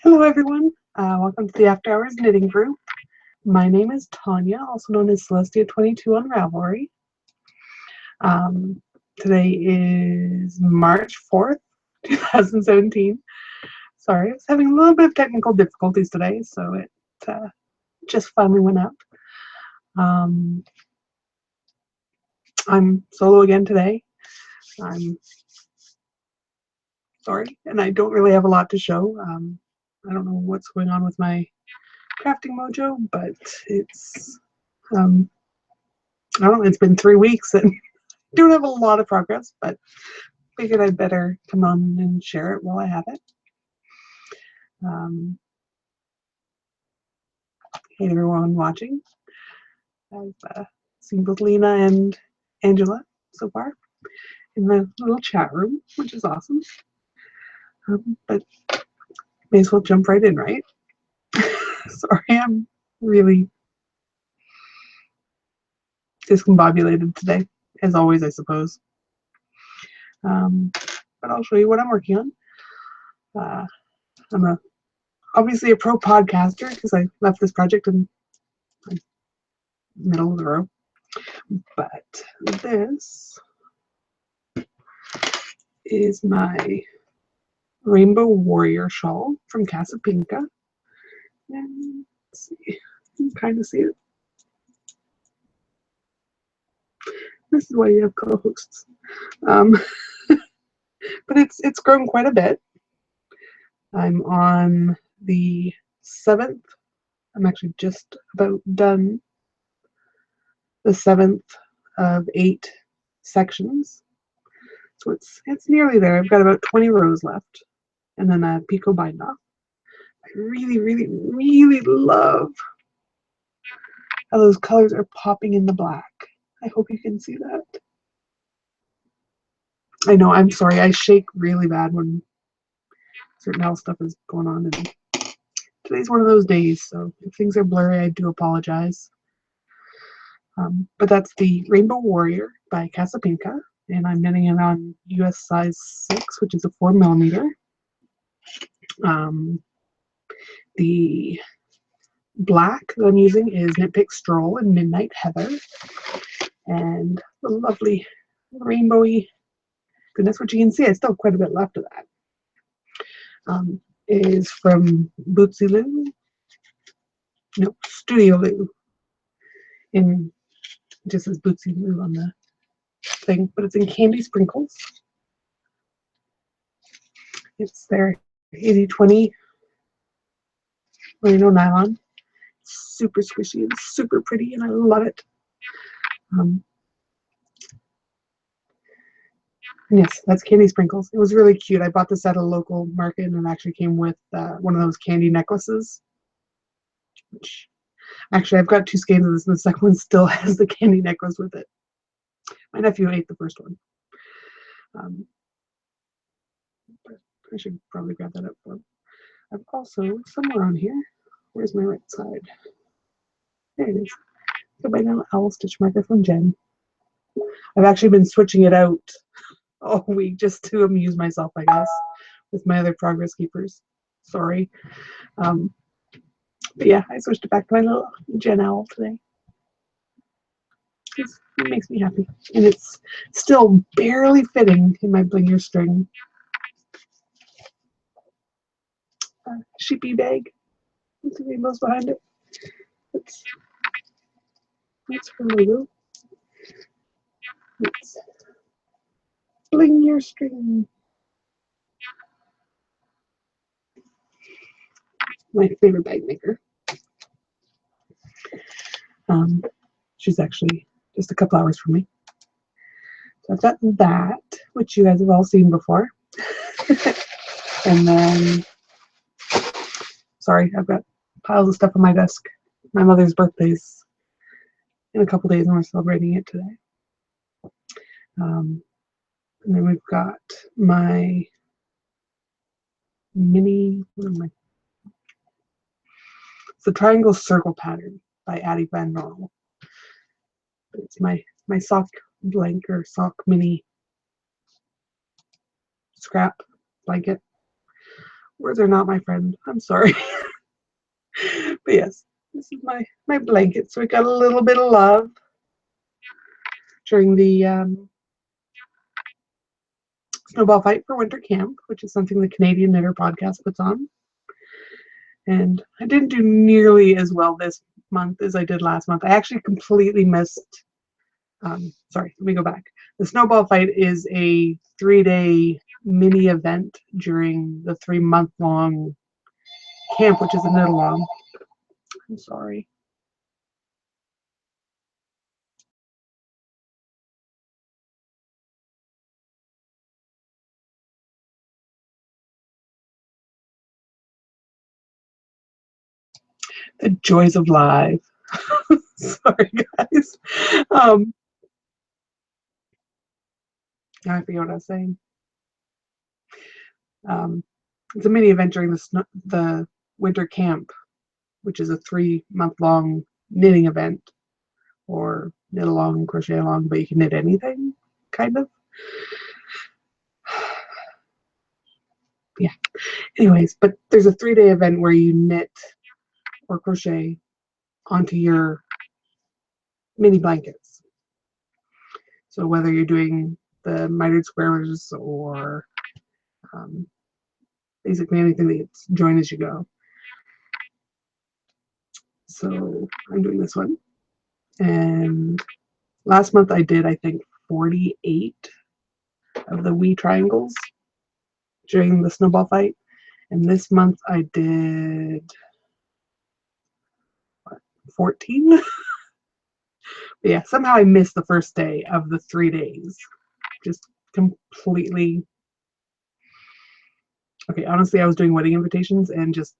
Hello everyone, welcome to the After Hours Knitting Group. My name is Tanya, also known as Celestia22 on Ravelry. Um, Today is March 4th, 2017. Sorry, I was having a little bit of technical difficulties today, so it just finally went up. I'm solo again today. I'm sorry, and I don't really have a lot to show. I don't know what's going on with my crafting mojo, but it's I don't know, it's been 3 weeks and don't have a lot of progress, but figured I'd better come on and share it while I have it. Hey everyone watching. I've seen both Lena and Angela so far in the little chat room, which is awesome. But may as well jump right in, right? Sorry, I'm really discombobulated today, as always, I suppose. But I'll show you what I'm working on. I'm obviously a pro podcaster because I left this project in the middle of the row. But this is my Rainbow Warrior shawl from Casapinka. And let's see, you can kind of see it. This is why you have co-hosts. But it's grown quite a bit. I'm on the 7th. I'm actually just about done the 7th of 8 sections. So it's nearly there. I've got about 20 rows left, and then a picot bind off. I really, really, really love how those colors are popping in the black. I hope you can see that. I know, I'm sorry, I shake really bad when certain health stuff is going on, and today's one of those days, so if things are blurry, I do apologize. But that's the Rainbow Warrior by Casapinka, and I'm knitting it on US size 6, which is a 4mm. The black that I'm using is Knit Pick Stroll and Midnight Heather, and the lovely rainbowy goodness, which you can see, I still have quite a bit left of that. Is from Bootsy Lou, no, Studio Lou. In just says Bootsy Lou on the thing, but it's in Candy Sprinkles. It's their 80/20 merino nylon. Super squishy and super pretty, and I love it. Yes, that's Candy Sprinkles. It was really cute. I bought this at a local market, and it actually came with one of those candy necklaces. Which, actually, I've got 2 skeins of this, and the second one still has the candy necklace with it. My nephew ate the first one. But I should probably grab that up for him. I've also, somewhere on here, where's my right side? There it is. Got my little owl stitch marker from Jen. I've actually been switching it out all week just to amuse myself, I guess, with my other progress keepers. Sorry. But yeah, I switched it back to my little Jen owl today. It makes me happy. And it's still barely fitting in my blinger string sheepy bag. The rainbows behind it. That's her logo. It's bling your string. My favorite bag maker. She's actually just a couple hours from me. So I've got that, which you guys have all seen before. And then, sorry, I've got piles of stuff on my desk. My mother's birthday's in a couple days, and we're celebrating it today. And then we've got my mini, it's the Triangle Circle pattern by Addie Van Normal. It's my sock blanket or sock mini scrap blanket Words are not my friend. I'm sorry. But yes, this is my blanket. So we got a little bit of love during the snowball fight for winter camp, which is something the Canadian Knitter podcast puts on. And I didn't do nearly as well this month as I did last month. I actually completely missed. Sorry, let me go back. The snowball fight is a 3-day mini event during the 3-month-long camp, which is a knit along. I'm sorry. The joys of live. Sorry, guys. I forget what I was saying. It's a mini event during the winter camp, which is a 3-month-long knitting event, or knit along, crochet along, but you can knit anything, kind of. Yeah. Anyways, but there's a 3-day event where you knit or crochet onto your mini blankets. So whether you're doing the mitered squares or basically anything that gets join as you go. So I'm doing this one. And last month I did, I think, 48 of the wee triangles during the snowball fight. And this month I did 14. But yeah, somehow I missed the first day of the 3 days. Just completely. Okay, honestly, I was doing wedding invitations and just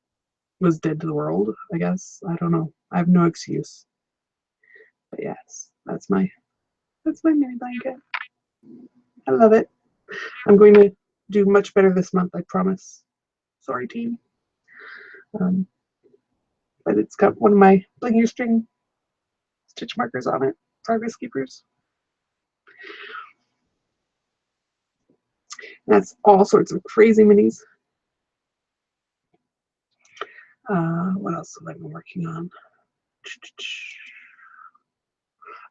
was dead to the world, I guess. I don't know. I have no excuse. But yes, that's my mini blanket. I love it. I'm going to do much better this month, I promise. Sorry, team. But it's got one of my bling your string stitch markers on it. Progress keepers. That's all sorts of crazy minis. What else have I been working on?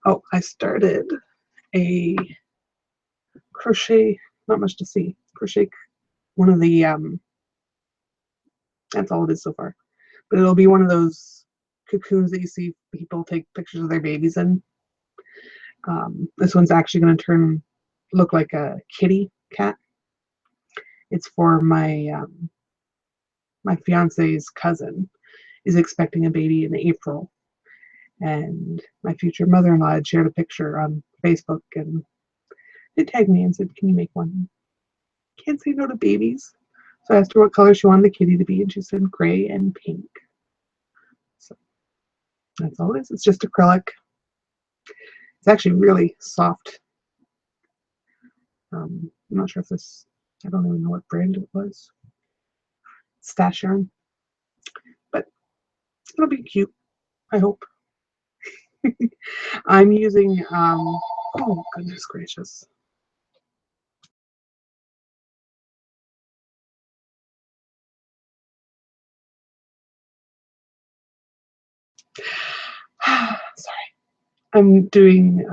Oh, I started a crochet, not much to see. Crochet one of the, that's all it is so far. But it'll be one of those cocoons that you see people take pictures of their babies in. This one's actually going to look like a kitty cat. It's for my fiance's cousin is expecting a baby in April, and my future mother-in-law had shared a picture on Facebook, and they tagged me and said, "Can you make one?" Can't say no to babies. So I asked her what color she wanted the kitty to be, and she said gray and pink. So that's all it is. It's just acrylic. It's actually really soft. I'm not sure if this, I don't even know what brand it was. Stash yarn. But it'll be cute, I hope. I'm using, oh goodness gracious. Sorry. I'm doing,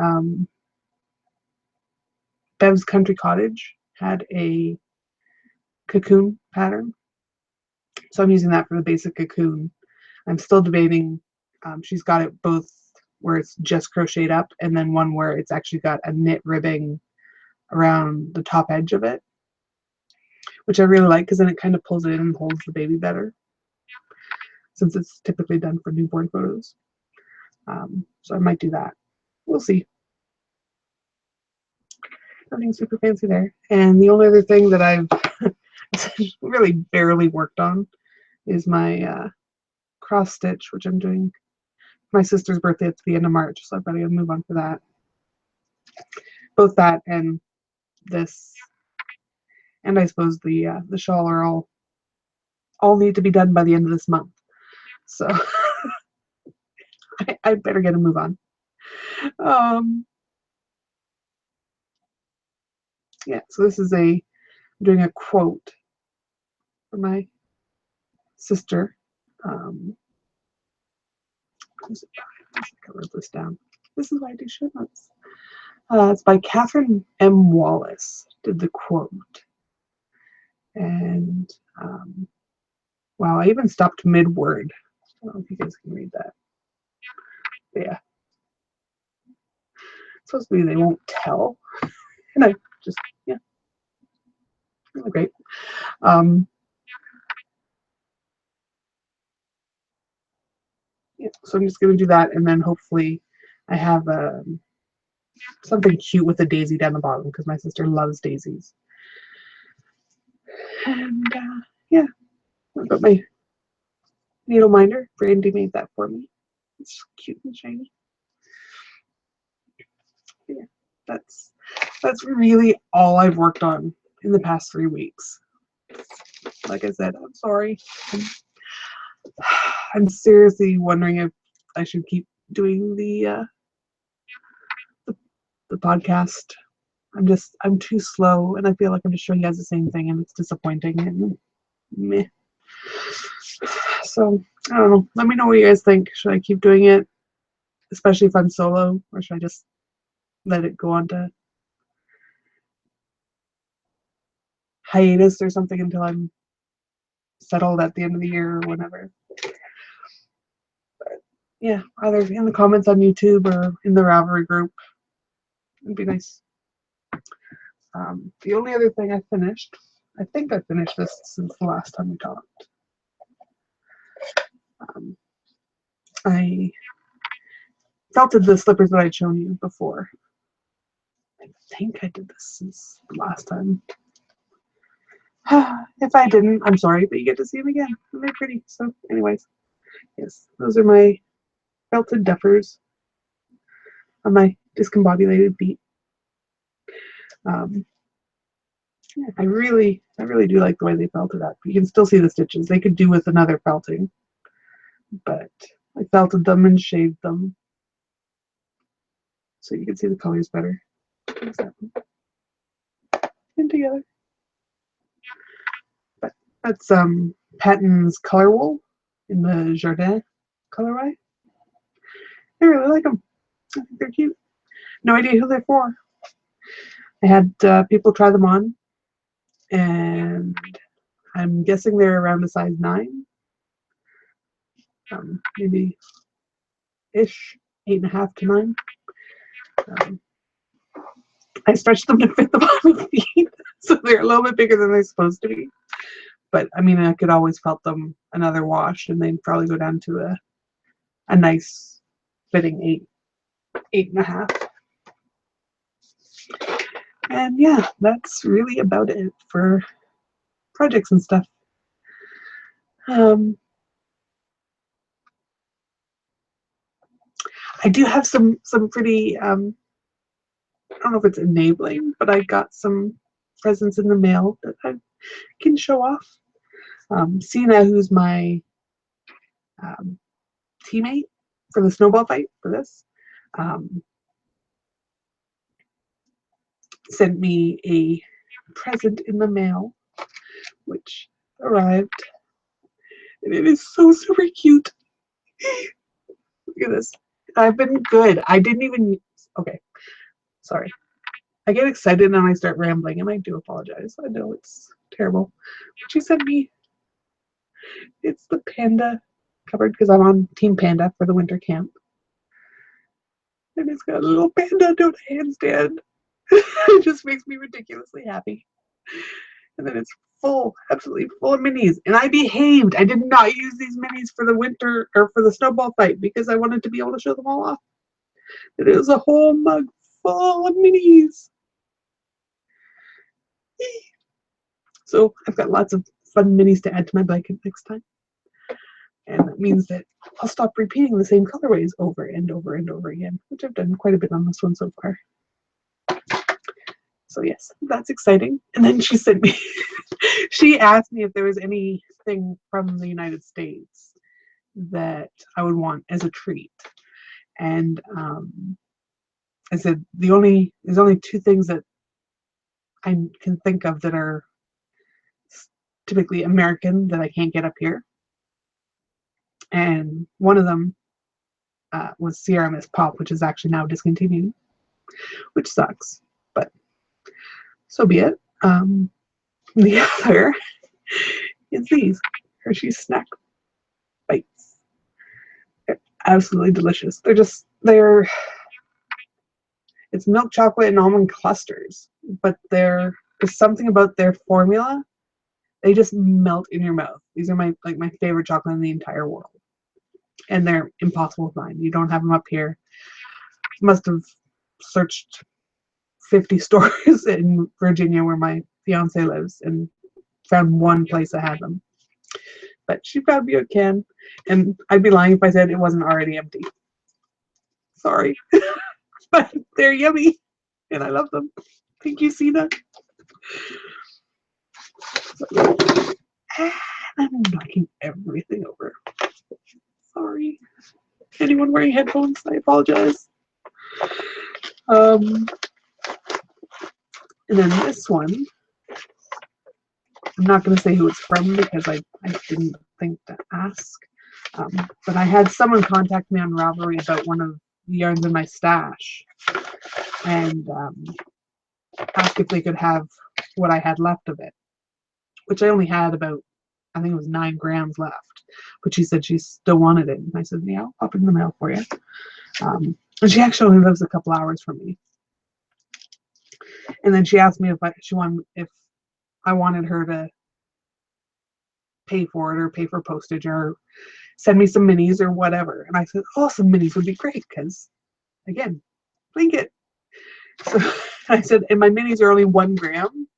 Bev's Country Cottage had a cocoon pattern. So I'm using that for the basic cocoon. I'm still debating. She's got it both where it's just crocheted up and then one where it's actually got a knit ribbing around the top edge of it, which I really like because then it kind of pulls it in and holds the baby better, since it's typically done for newborn photos. So I might do that. We'll see. Nothing super fancy there. And the only other thing that I've really barely worked on is my cross stitch, which I'm doing my sister's birthday at the end of March, so I've got to move on for that. Both that and this, and I suppose the shawl are all need to be done by the end of this month. So I better get a move on. Yeah, so this is I'm doing a quote for my sister. Um, I wrote this down. This is why I do show notes. It's by Catherine M. Wallace, did the quote. And wow, I even stopped mid-word. I don't know if you guys can read that. But yeah. It's supposed to be they won't tell. And I just, yeah. Really great. Yeah, so I'm just going to do that, and then hopefully I have something cute with a daisy down the bottom, because my sister loves daisies. And yeah, I've got my needle minder. Brandy made that for me. It's cute and shiny. Yeah, that's really all I've worked on in the past 3 weeks. Like I said, I'm sorry. I'm seriously wondering if I should keep doing the podcast. I'm too slow, and I feel like I'm just showing you guys the same thing, and it's disappointing and meh. So I don't know. Let me know what you guys think. Should I keep doing it, especially if I'm solo, or should I just let it go on to hiatus or something until I'm settled at the end of the year or whenever? But yeah, either in the comments on YouTube or in the Ravelry group, it'd be nice. The only other thing I finished, I think I finished this since the last time we talked. I felted the slippers that I'd shown you before. I think I did this since the last time. If I didn't, I'm sorry, but you get to see them again. And they're pretty. So anyways, yes, those are my felted duffers on my discombobulated feet. Yeah, I really do like the way they felted up. You can still see the stitches. They could do with another felting, but I felted them and shaved them so you can see the colors better. And together. But that's Patton's Color Wool in the Jardin colorway. I really like them. I think they're cute. No idea who they're for. I had people try them on, and I'm guessing they're around a size 9, maybe ish, 8.5 to 9. I stretched them to fit the bottom feet, so they're a little bit bigger than they're supposed to be. But I mean, I could always felt them another wash, and they'd probably go down to a nice fitting 8.5. And yeah, that's really about it for projects and stuff. I do have some pretty I don't know if it's enabling, but I got some presents in the mail that I can show off. Sina, who's my teammate for the snowball fight for this, sent me a present in the mail, which arrived, and it is so super cute. Look at this. I've been good. I didn't even, okay, sorry. I get excited and I start rambling, and I do apologize. I know it's terrible. But she sent me, it's the panda cupboard, because I'm on Team Panda for the winter camp. And it's got a little panda doing a handstand. It just makes me ridiculously happy. And then it's full, absolutely full of minis. And I behaved. I did not use these minis for the winter or for the snowball fight because I wanted to be able to show them all off. And it was a whole mug full of minis. So I've got lots of fun minis to add to my blanket next time. And that means that I'll stop repeating the same colorways over and over and over again, which I've done quite a bit on this one so far. So yes, that's exciting. And then she sent me, she asked me if there was anything from the United States that I would want as a treat. And I said, there's only 2 things that I can think of that are typically American that I can't get up here. and one of them was CRMS Pop, which is actually now discontinued, which sucks, but so be it. The other is these Hershey Snack Bites. They're absolutely delicious. It's milk chocolate and almond clusters, but there's something about their formula. They just melt in your mouth. These are my favorite chocolate in the entire world. And they're impossible to find. You don't have them up here. Must have searched 50 stores in Virginia where my fiance lives and found one place that had them. But she found me a can, and I'd be lying if I said it wasn't already empty. Sorry. But they're yummy, and I love them. Thank you, Sina. I'm knocking everything over. Sorry. Anyone wearing headphones, I apologize. And then this one, I'm not going to say who it's from because I didn't think to ask. But I had someone contact me on Ravelry about one of the yarns in my stash and ask if they could have what I had left of it, which I only had about, I think it was 9 grams left. But she said she still wanted it. And I said, yeah, I'll pop it in the mail for you. And she actually only lives a couple hours from me. And then she asked me if I wanted her to pay for it or pay for postage or send me some minis or whatever. And I said, oh, some minis would be great because, again, blanket. So I said, and my minis are only 1 gram.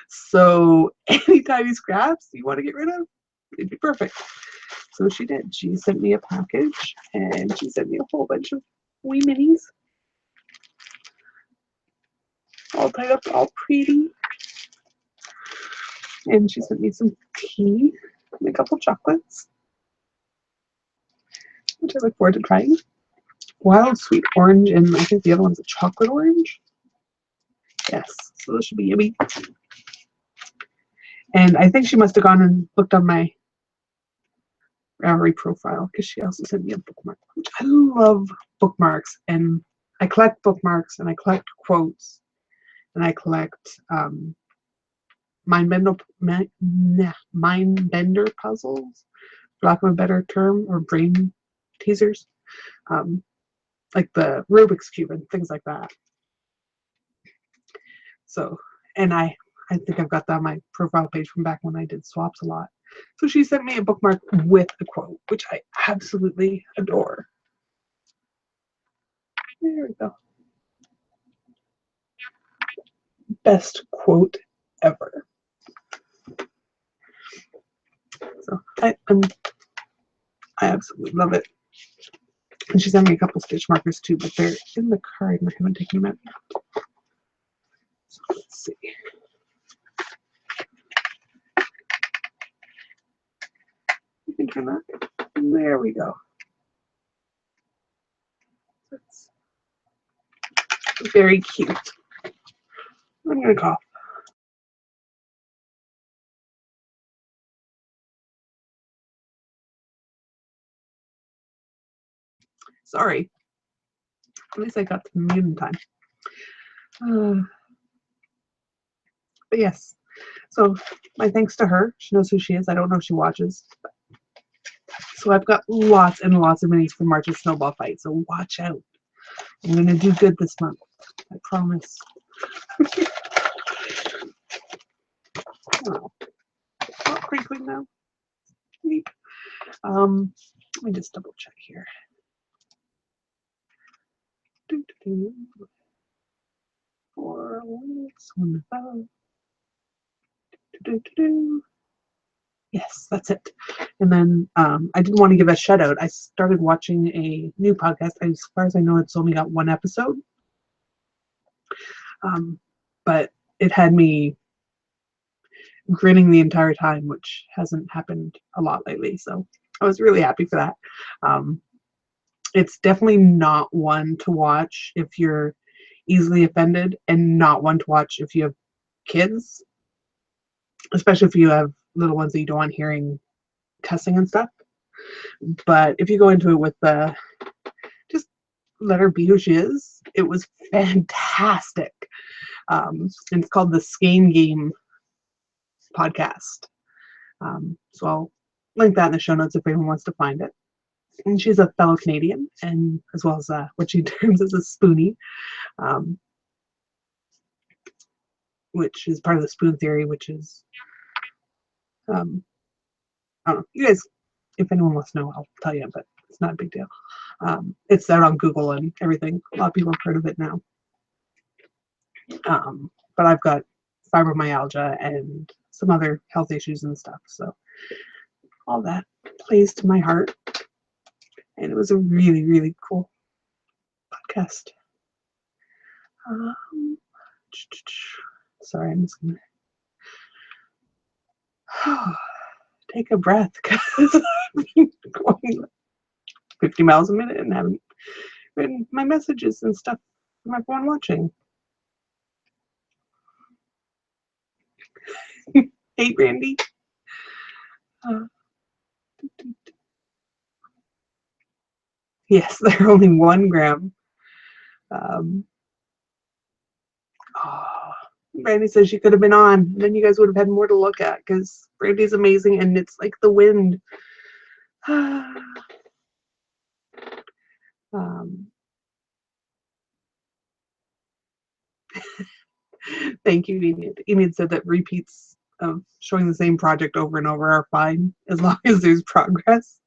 So any tiny scraps you want to get rid of, it'd be perfect. So she did. She sent me a package and she sent me a whole bunch of wee minis. All tied up, all pretty. And she sent me some tea and a couple chocolates, which I look forward to trying. Wild sweet orange, and I think the other one's a chocolate orange. Yes, so this should be yummy. And I think she must have gone and looked on my Ravelry profile because she also sent me a bookmark, which I love bookmarks. And I collect bookmarks and I collect quotes and I collect mind bender puzzles, for lack of a better term, or brain teasers, like the Rubik's Cube and things like that. So, and I think I've got that on my profile page from back when I did swaps a lot. So she sent me a bookmark with a quote, which I absolutely adore. There we go. Best quote ever. So I absolutely love it. And she sent me a couple stitch markers too, but they're in the card and I haven't taken them out. So let's see. You can turn that. There we go. That's very cute. I'm gonna cough. Sorry. At least I got to mute in time. But yes, so my thanks to her. She knows who she is. I don't know if she watches. So I've got lots and lots of minis for March's snowball fight. So watch out. I'm going to do good this month. I promise. Oh, not crinkling now. Neat. Let me just double check here. Four weeks, one above. Yes, that's it. And then I didn't want to give a shout out. I started watching a new podcast. As far as I know, it's only got 1 episode. But it had me grinning the entire time, which hasn't happened a lot lately. So I was really happy for that. It's definitely not one to watch if you're easily offended, and not one to watch if you have kids, especially if you have little ones that you don't want hearing cussing and stuff. But if you go into it with just let her be who she is, it was fantastic. And it's called the Skein Game podcast. So I'll link that in the show notes if anyone wants to find it. And she's a fellow Canadian, and as well as what she terms as a spoonie, which is part of the spoon theory, which is, I don't know, you guys, if anyone wants to know, I'll tell you, but it's not a big deal. It's out on Google and everything. A lot of people have heard of it now. But I've got fibromyalgia and some other health issues and stuff, so all that plays to my heart. And it was a really, really cool podcast. Sorry, I'm just gonna take a breath because I've been going 50 miles a minute and haven't written my messages and stuff from everyone watching. Hey, Randy. Yes, they're only 1 gram. Brandy says she could have been on. Then you guys would have had more to look at because Brandy's amazing and it's like the wind. Thank you, Enid. Enid said that repeats of showing the same project over and over are fine as long as there's progress,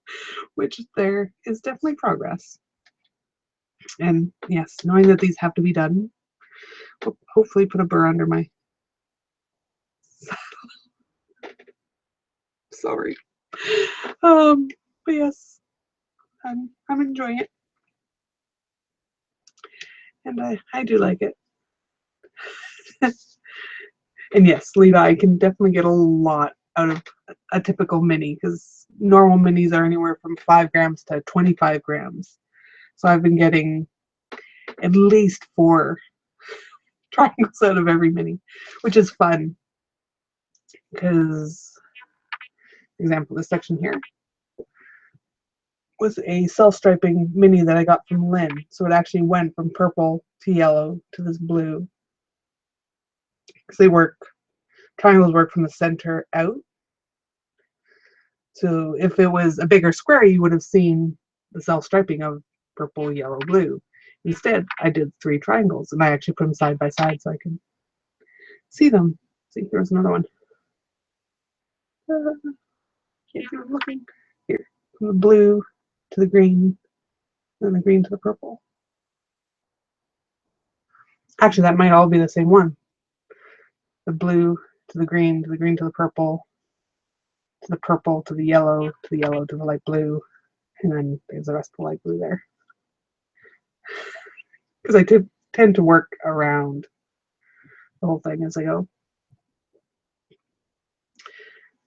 which there is definitely progress. And yes, knowing that these have to be done, will hopefully put a burr under my sorry. But yes, I'm enjoying it, and I do like it. And yes, Lita, I can definitely get a lot out of a typical mini because normal minis are anywhere from 5 grams to 25 grams. So I've been getting at least 4 triangles out of every mini, which is fun because, for example, this section here was a self-striping mini that I got from Lynn. So it actually went from purple to yellow to this blue because triangles work from the center out. So if it was a bigger square, you would have seen the self-striping of purple, yellow, blue. Instead, I did 3 triangles, and I actually put them side by side so I can see them. See, here's another one. Can't see what I'm looking. Here, from the blue to the green, and the green to the purple. Actually, that might all be the same one. The blue to the green to the green to the purple to the yellow to the yellow to the light blue, and then there's the rest of the light blue there. Because I tend to work around the whole thing as I go.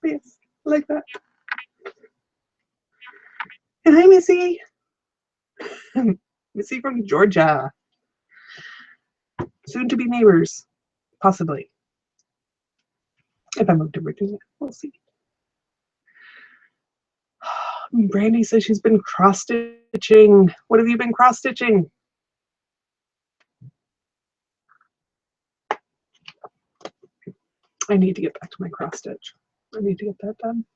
But yes, I like that. And hi, Missy. Missy from Georgia. Soon to be neighbors, possibly. If I move to Virginia, we'll see. Brandy says she's been cross-stitching. What have you been cross-stitching? I need to get back to my cross-stitch. I need to get that done.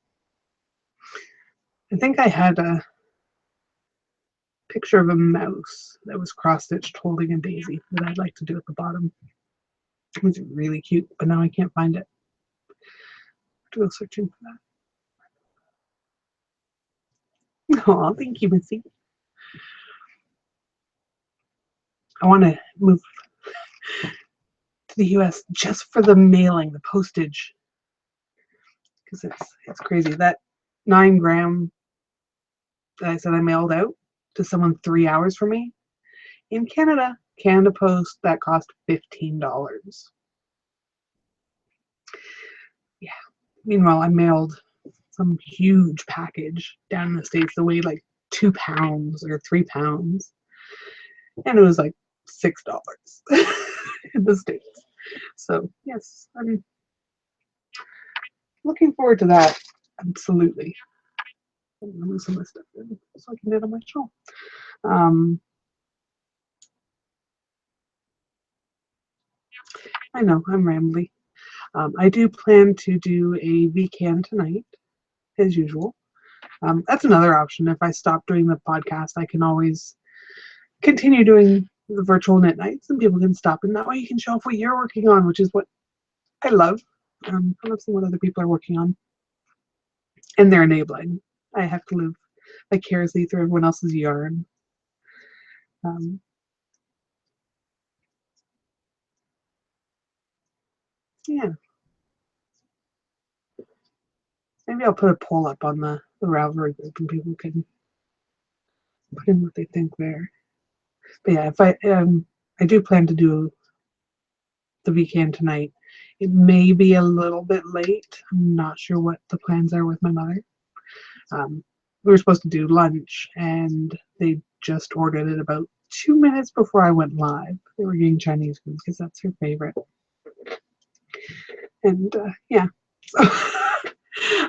I think I had a picture of a mouse that was cross-stitched holding a daisy that I'd like to do at the bottom. It was really cute, but now I can't find it. I have to go searching for that. Oh, thank you, Missy. I want to move to the US just for the mailing, the postage, because it's crazy. That 9 gram that I said I mailed out to someone 3 hours from me in Canada Post, that cost $15. Yeah. Meanwhile, I mailed some huge package down in the States that weighed like 2 pounds or 3 pounds, and it was like $6 in the States. So yes, I'm looking forward to that. Absolutely. I'm gonna move some of this stuff in so I can get on my show. Um, I know I'm rambly. I do plan to do a VCAN tonight, as usual. That's another option. If I stop doing the podcast, I can always continue doing the virtual knit nights, and people can stop, and that way you can show off what you're working on, which is what I love. I love seeing what other people are working on, and they're enabling. I have to live vicariously through everyone else's yarn. Um, yeah, maybe I'll put a poll up on the Ravelry group, and people can put in what they think there. But yeah, if I do plan to do the weekend tonight. It may be a little bit late. I'm not sure what the plans are with my mother. We were supposed to do lunch, and they just ordered it about 2 minutes before I went live. They were getting Chinese food because that's her favorite. And yeah, so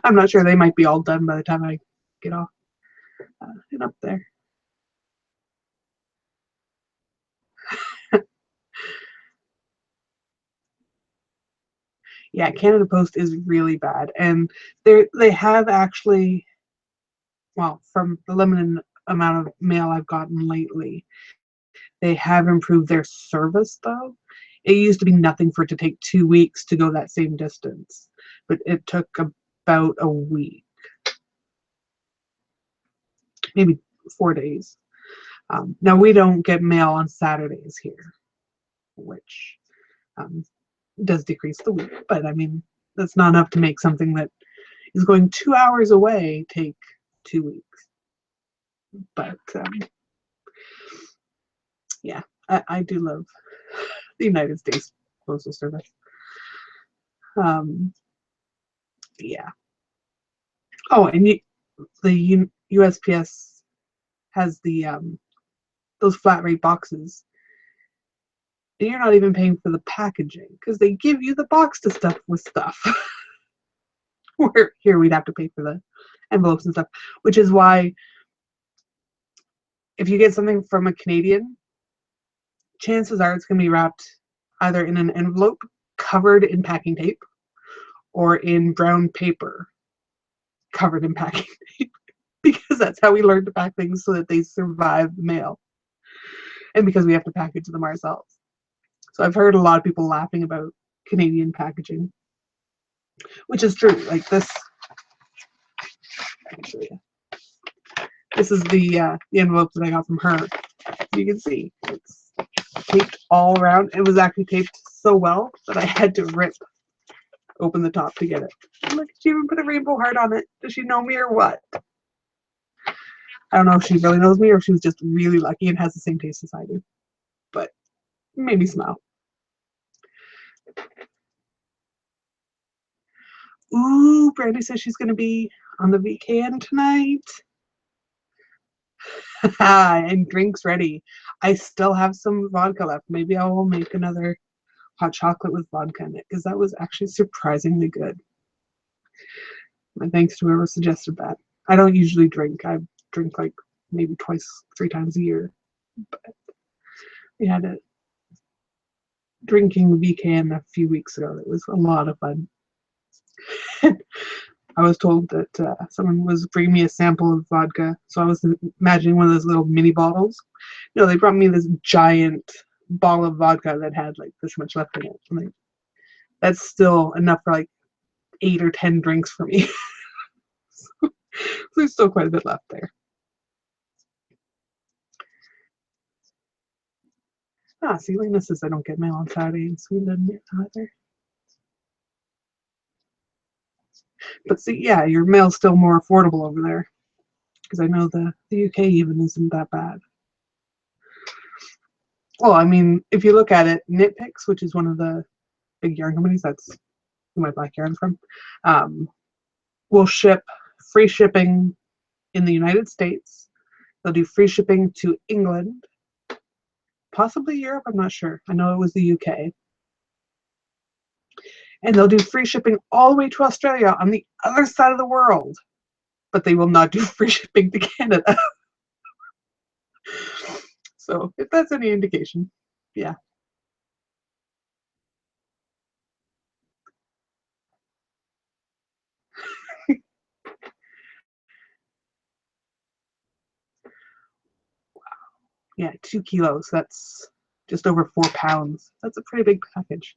I'm not sure. They might be all done by the time I get off and up there. Yeah, Canada Post is really bad, and they have actually, well, from the limited amount of mail I've gotten lately, they have improved their service though. It used to be nothing for it to take 2 weeks to go that same distance, but it took about a week, maybe 4 days. Now we don't get mail on Saturdays here, which um, does decrease the week, but I mean, that's not enough to make something that is going 2 hours away take 2 weeks. But yeah, I do love the United States Postal Service. Um, yeah. Oh, and the USPS has the those flat rate boxes. And you're not even paying for the packaging because they give you the box to stuff with stuff. Where here we'd have to pay for the envelopes and stuff, which is why if you get something from a Canadian, chances are it's going to be wrapped either in an envelope covered in packing tape or in brown paper covered in packing tape, because that's how we learned to pack things so that they survive the mail, and because we have to package them ourselves. So I've heard a lot of people laughing about Canadian packaging, which is true. Like this, I can show you. This is the envelope that I got from her. You can see it's taped all around. It was actually taped so well that I had to rip open the top to get it. Look, she even put a rainbow heart on it. Does she know me or what? I don't know if she really knows me or if she was just really lucky and has the same taste as I do. But it made me smile. Ooh, Brandy says she's going to be on the weekend tonight. And drinks ready. I still have some vodka left. Maybe I will make another hot chocolate with vodka in it, because that was actually surprisingly good. My thanks to whoever suggested that. I don't usually drink. I drink like maybe twice, 3 times a year. But we had a drinking weekend a few weeks ago. It was a lot of fun. I was told that someone was bringing me a sample of vodka, so I was imagining one of those little mini bottles. No, they brought me this giant bottle of vodka that had like this much left in it. I'm like, that's still enough for like 8 or 10 drinks for me. So there's still quite a bit left there. See, Lena says I don't get mail on Saturday in Sweden either. But see, yeah, your mail's still more affordable over there, because I know the UK even isn't that bad. Well, I mean, if you look at it, Knitpicks, which is one of the big yarn companies, that's who my black yarn's from, will ship free shipping in the United States. They'll do free shipping to England, possibly Europe, I'm not sure. I know it was the UK. And they'll do free shipping all the way to Australia on the other side of the world. but they will not do free shipping to Canada. So if that's any indication, yeah. Yeah, 2 kilos. That's just over 4 pounds. That's a pretty big package.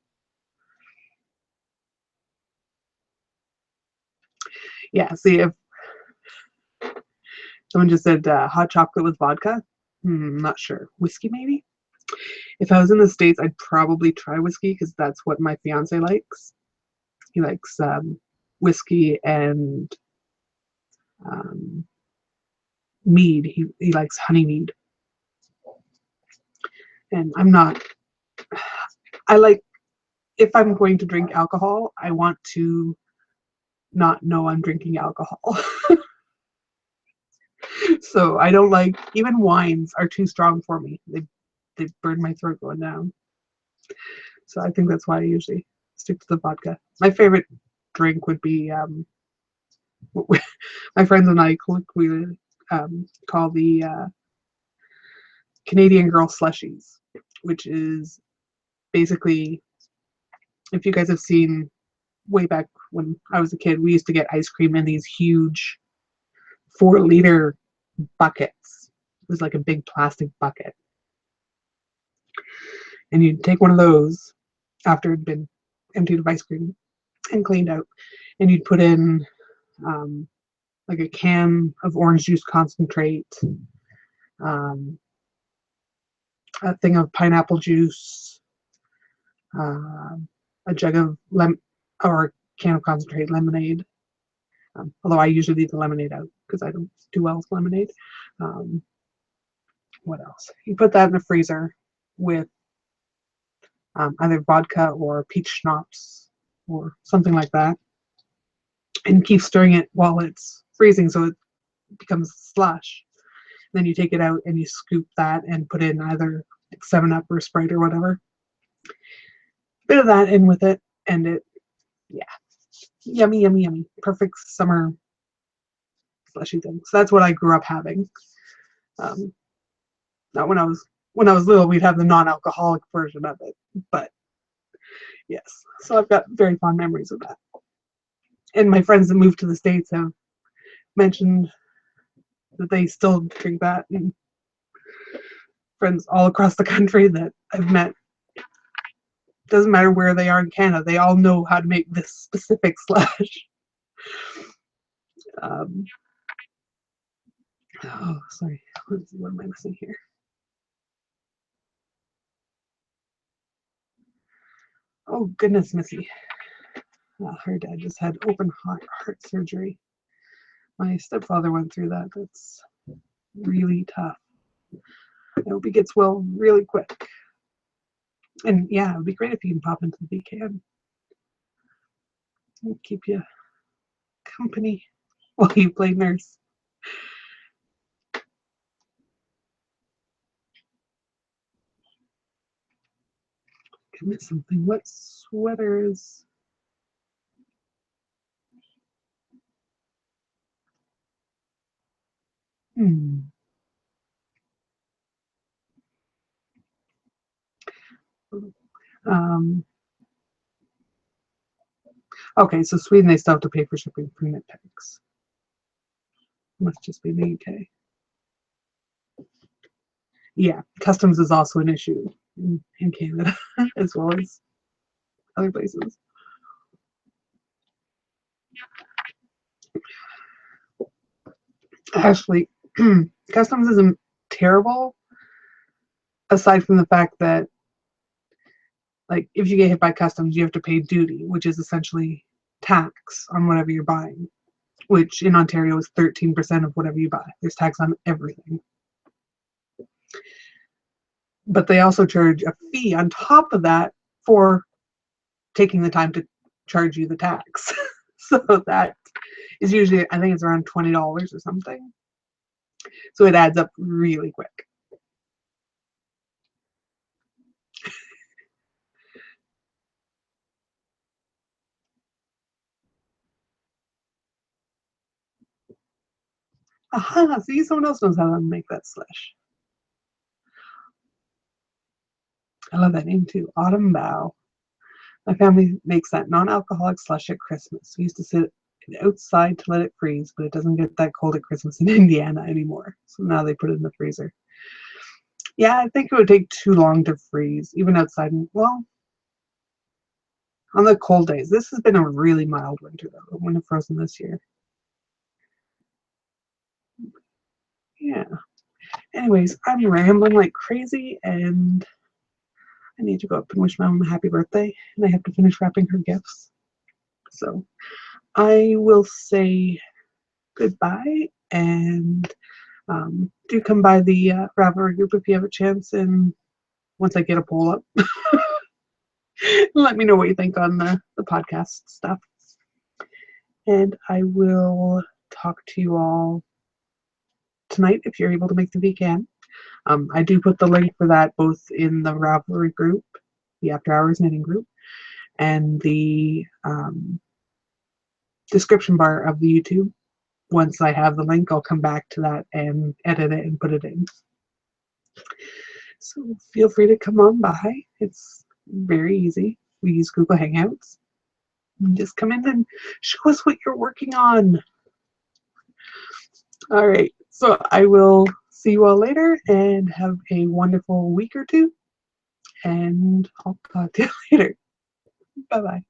Yeah, see, if someone just said hot chocolate with vodka, not sure. Whiskey, maybe? If I was in the States, I'd probably try whiskey because that's what my fiance likes. He likes whiskey and um, mead. He likes honey mead. And I'm not, I like, if I'm going to drink alcohol, I want to not know I'm drinking alcohol. So I don't like, even wines are too strong for me. They burn my throat going down. So I think that's why I usually stick to the vodka. My favorite drink would be my friends and I colloquially call the Canadian Girl slushies, which is basically, if you guys have seen way back when I was a kid, we used to get ice cream in these huge 4-liter buckets. It was like a big plastic bucket. And you'd take one of those after it had been emptied of ice cream and cleaned out, and you'd put in um, like a can of orange juice concentrate, um, a thing of pineapple juice, uh, a jug of or a can of concentrate lemonade. Although I usually leave the lemonade out because I don't do well with lemonade. Um, what else? You put that in the freezer with either vodka or peach schnapps or something like that, and keep stirring it while it's freezing so it becomes slush. Then you take it out and you scoop that and put in either 7-Up or Sprite or whatever. Bit of that in with it, and it, yeah, yummy, yummy, yummy. Perfect summer slushy thing. So that's what I grew up having. Um, Not when I was little, we'd have the non-alcoholic version of it, but yes. So I've got very fond memories of that. And my friends that moved to the States have mentioned that they still drink that, and friends all across the country that I've met, doesn't matter where they are in Canada, they all know how to make this specific slush. Um, oh, sorry. What am I missing here? Oh, goodness, Missy. Her dad just had open heart surgery. My stepfather went through that. That's really tough. I hope he gets well really quick. And yeah, it would be great if you can pop into the VCAN. It'll keep you company while you play nurse. Commit something. What sweaters? Hmm. Um, okay, so Sweden, they still have to pay for shipping for knit packs. Must just be the UK. Yeah, customs is also an issue in Canada as well as other places. Actually, customs isn't terrible aside from the fact that, like, if you get hit by customs, you have to pay duty, which is essentially tax on whatever you're buying, which in Ontario is 13% of whatever you buy. There's tax on everything. But they also charge a fee on top of that for taking the time to charge you the tax. So that is usually, I think it's around $20 or something. So it adds up really quick. Aha, see, someone else knows how to make that slush. I love that name too, Autumn Bow. My family makes that non-alcoholic slush at Christmas. We used to sit outside to let it freeze, but it doesn't get that cold at Christmas in Indiana anymore. So now they put it in the freezer. Yeah, I think it would take too long to freeze, even outside. Well, on the cold days. This has been a really mild winter, though. It wouldn't have frozen this year. Yeah. Anyways, I'm rambling like crazy, and I need to go up and wish my mom a happy birthday, and I have to finish wrapping her gifts. So I will say goodbye, and do come by the Ravelry group if you have a chance, and once I get a poll up, let me know what you think on the podcast stuff. And I will talk to you all tonight if you're able to make the weekend. I do put the link for that both in the Ravelry group, the After Hours Knitting group, and the description bar of the YouTube. Once I have the link, I'll come back to that and edit it and put it in. So feel free to come on by. It's very easy. We use Google Hangouts. Just come in and show us what you're working on. All right. So I will see you all later and have a wonderful week or two. And I'll talk to you later. Bye-bye.